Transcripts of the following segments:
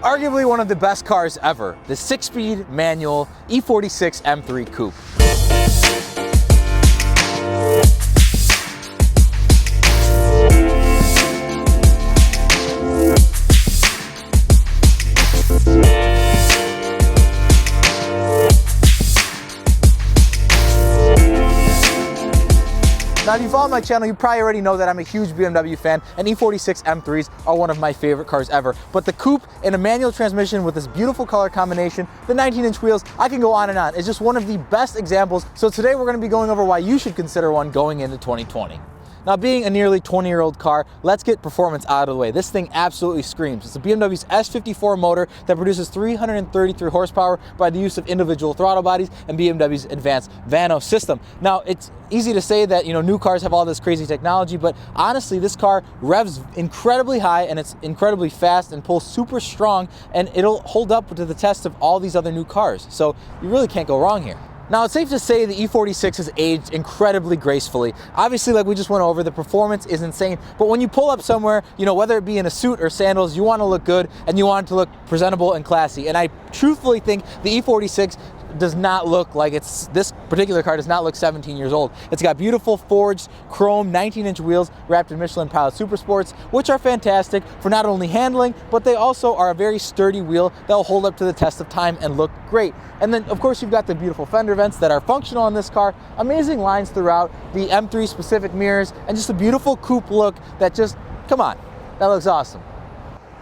Arguably one of the best cars ever, the 6-speed manual E46 M3 Coupe. Now, if you follow my channel, you probably already know that I'm a huge BMW fan, and E46 M3s are one of my favorite cars ever. But the coupe in a manual transmission with this beautiful color combination, the 19-inch wheels, I can go on and on. It's just one of the best examples. So today we're going to be going over why you should consider one going into 2020. Now, being a nearly 20-year-old car, let's get performance out of the way. This thing absolutely screams. It's a BMW's S54 motor that produces 333 horsepower by the use of individual throttle bodies and BMW's advanced Vano system. Now, it's easy to say that, new cars have all this crazy technology, but honestly, this car revs incredibly high and it's incredibly fast and pulls super strong, and it'll hold up to the test of all these other new cars. So you really can't go wrong here. Now, it's safe to say the E46 has aged incredibly gracefully. Obviously, like we just went over, the performance is insane, but when you pull up somewhere, whether it be in a suit or sandals, you want to look good and you want it to look presentable and classy. And I truthfully think the E46 does not look like this particular car does not look 17 years old. It's got beautiful forged chrome 19-inch wheels wrapped in Michelin Pilot Super Sports, which are fantastic for not only handling, but they also are a very sturdy wheel that will hold up to the test of time and look great. And then, of course, you've got the beautiful fender vents that are functional on this car, amazing lines throughout, the M3 specific mirrors, and just a beautiful coupe look that just, come on, that looks awesome.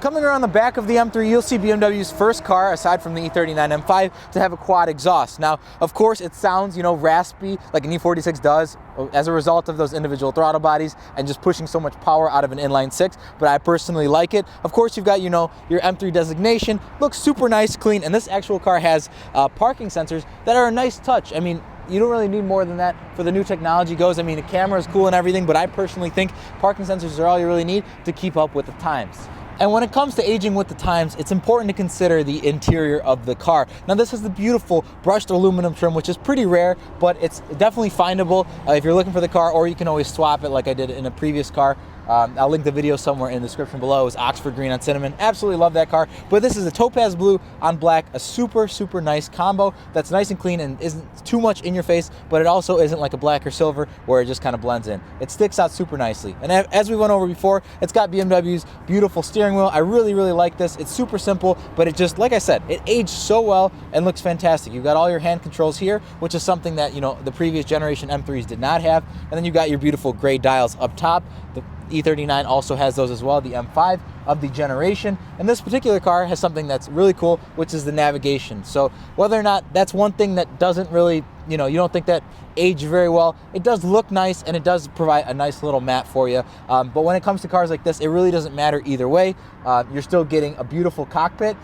Coming around the back of the M3, you'll see BMW's first car, aside from the E39 M5, to have a quad exhaust. Now, of course, it sounds, raspy like an E46 does as a result of those individual throttle bodies and just pushing so much power out of an inline six, but I personally like it. Of course, you've got, your M3 designation, looks super nice, clean, and this actual car has parking sensors that are a nice touch. I mean, you don't really need more than that for the new technology goes. I mean, the camera is cool and everything, but I personally think parking sensors are all you really need to keep up with the times. And when it comes to aging with the times, it's important to consider the interior of the car. Now, this has the beautiful brushed aluminum trim, which is pretty rare, but it's definitely findable if you're looking for the car, or you can always swap it like I did in a previous car. I'll link the video somewhere in the description below. It was Oxford green on cinnamon. Absolutely love that car. But this is a topaz blue on black, a super, super nice combo that's nice and clean and isn't too much in your face, but it also isn't like a black or silver where it just kind of blends in. It sticks out super nicely. And as we went over before, it's got BMW's beautiful steering wheel. I really, really like this. It's super simple, but it just, like I said, it aged so well and looks fantastic. You've got all your hand controls here, which is something that, the previous generation M3s did not have. And then you got your beautiful gray dials up top. The E39 also has those as well, the M5 of the generation. And this particular car has something that's really cool, which is the navigation. So whether or not that's one thing that doesn't really, you don't think that aged very well, it does look nice and it does provide a nice little map for you. But when it comes to cars like this, it really doesn't matter either way. You're still getting a beautiful cockpit.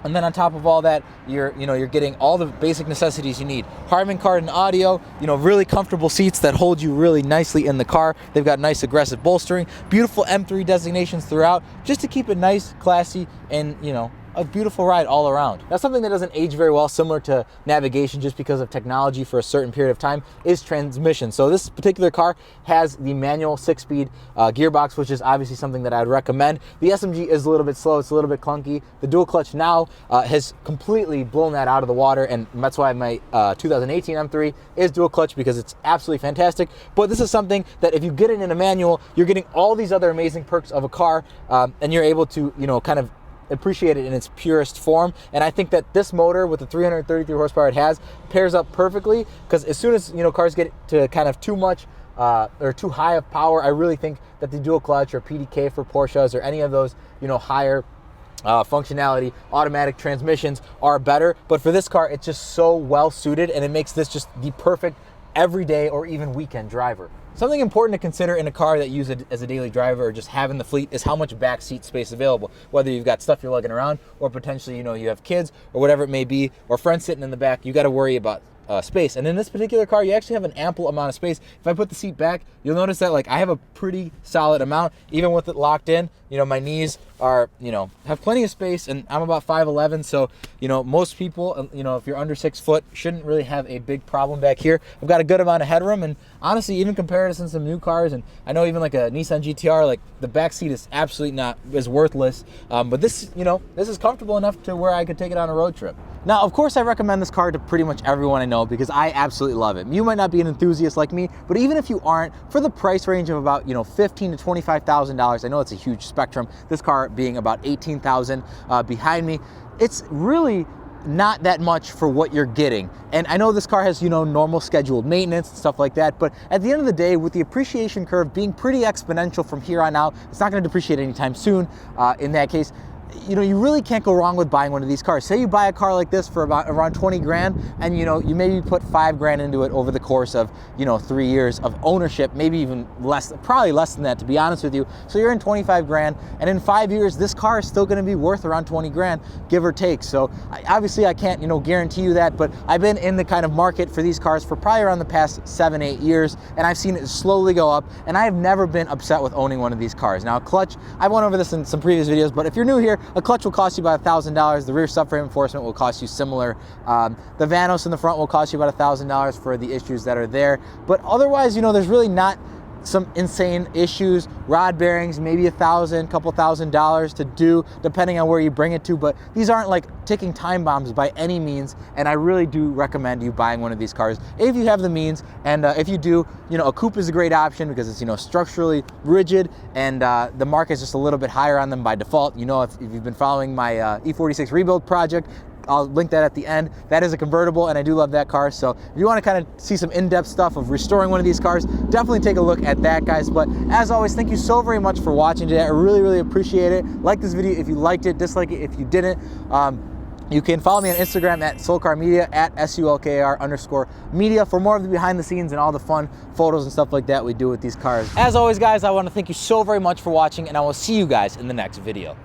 And then on top of all that, you're getting all the basic necessities you need. Harman Kardon audio, really comfortable seats that hold you really nicely in the car. They've got nice aggressive bolstering, beautiful M3 designations throughout, just to keep it nice, classy, and, a beautiful ride all around. Now, something that doesn't age very well, similar to navigation just because of technology for a certain period of time, is transmission. So this particular car has the manual 6-speed gearbox, which is obviously something that I'd recommend. The SMG is a little bit slow, it's a little bit clunky. The dual clutch now has completely blown that out of the water, and that's why my 2018 M3 is dual clutch, because it's absolutely fantastic. But this is something that if you get it in a manual, you're getting all these other amazing perks of a car, and you're able to, kind of appreciate it in its purest form. And I think that this motor with the 333 horsepower it has pairs up perfectly, because as soon as cars get to kind of too much or too high of power, I really think that the dual clutch or PDK for Porsches or any of those higher functionality automatic transmissions are better. But for this car, it's just so well suited, and it makes this just the perfect everyday or even weekend driver. Something important to consider in a car that you use it as a daily driver or just have in the fleet is how much backseat space available. Whether you've got stuff you're lugging around, or potentially, you have kids or whatever it may be, or friends sitting in the back, you got to worry about space. And in this particular car, you actually have an ample amount of space. If I put the seat back, you'll notice that like I have a pretty solid amount, even with it locked in. You know, my knees are, you know, have plenty of space, and I'm about 5'11", so, you know, most people, you know, if you're under 6 foot, shouldn't really have a big problem back here. I've got a good amount of headroom, and honestly, even compared to some new cars, and I know even like a Nissan GTR, like the back seat is absolutely not as worthless, but this, you know, this is comfortable enough to where I could take it on a road trip. Now, of course, I recommend this car to pretty much everyone I know because I absolutely love it. You might not be an enthusiast like me, but even if you aren't, for the price range of about, you know, $15,000 to $25,000, I know it's a huge spectrum, this car being about $18,000 behind me, it's really not that much for what you're getting. And I know this car has, you know, normal scheduled maintenance and stuff like that, but at the end of the day, with the appreciation curve being pretty exponential from here on out, it's not going to depreciate anytime soon. In that case, you know, you really can't go wrong with buying one of these cars. Say you buy a car like this for about around 20 grand, and you know, you maybe put 5 grand into it over the course of, you know, 3 years of ownership, maybe even less, probably less than that, to be honest with you. So you're in 25 grand, and in 5 years, this car is still gonna be worth around 20 grand, give or take. So obviously I can't, you know, guarantee you that, but I've been in the kind of market for these cars for probably around the past 7-8 years, and I've seen it slowly go up, and I have never been upset with owning one of these cars. Now, a clutch, I went over this in some previous videos, but if you're new here, a clutch will cost you about $1,000. The rear subframe reinforcement will cost you similar. The Vanos in the front will cost you about $1,000 for the issues that are there. But otherwise, you know, there's really not some insane issues. Rod bearings, maybe $1,000, couple $1,000 to do, depending on where you bring it to. But these aren't like ticking time bombs by any means. And I really do recommend you buying one of these cars if you have the means. And if you do, you know, a coupe is a great option because it's, you know, structurally rigid, and the market's just a little bit higher on them by default. You know, if you've been following my E46 rebuild project, I'll link that at the end. That is a convertible, and I do love that car. So if you want to kind of see some in-depth stuff of restoring one of these cars, definitely take a look at that, guys. But as always, thank you so very much for watching today. I really, really appreciate it. Like this video if you liked it, dislike it if you didn't. You can follow me on Instagram at SulkarMedia, at SULKR_media for more of the behind the scenes and all the fun photos and stuff like that we do with these cars. As always, guys, I want to thank you so very much for watching, and I will see you guys in the next video.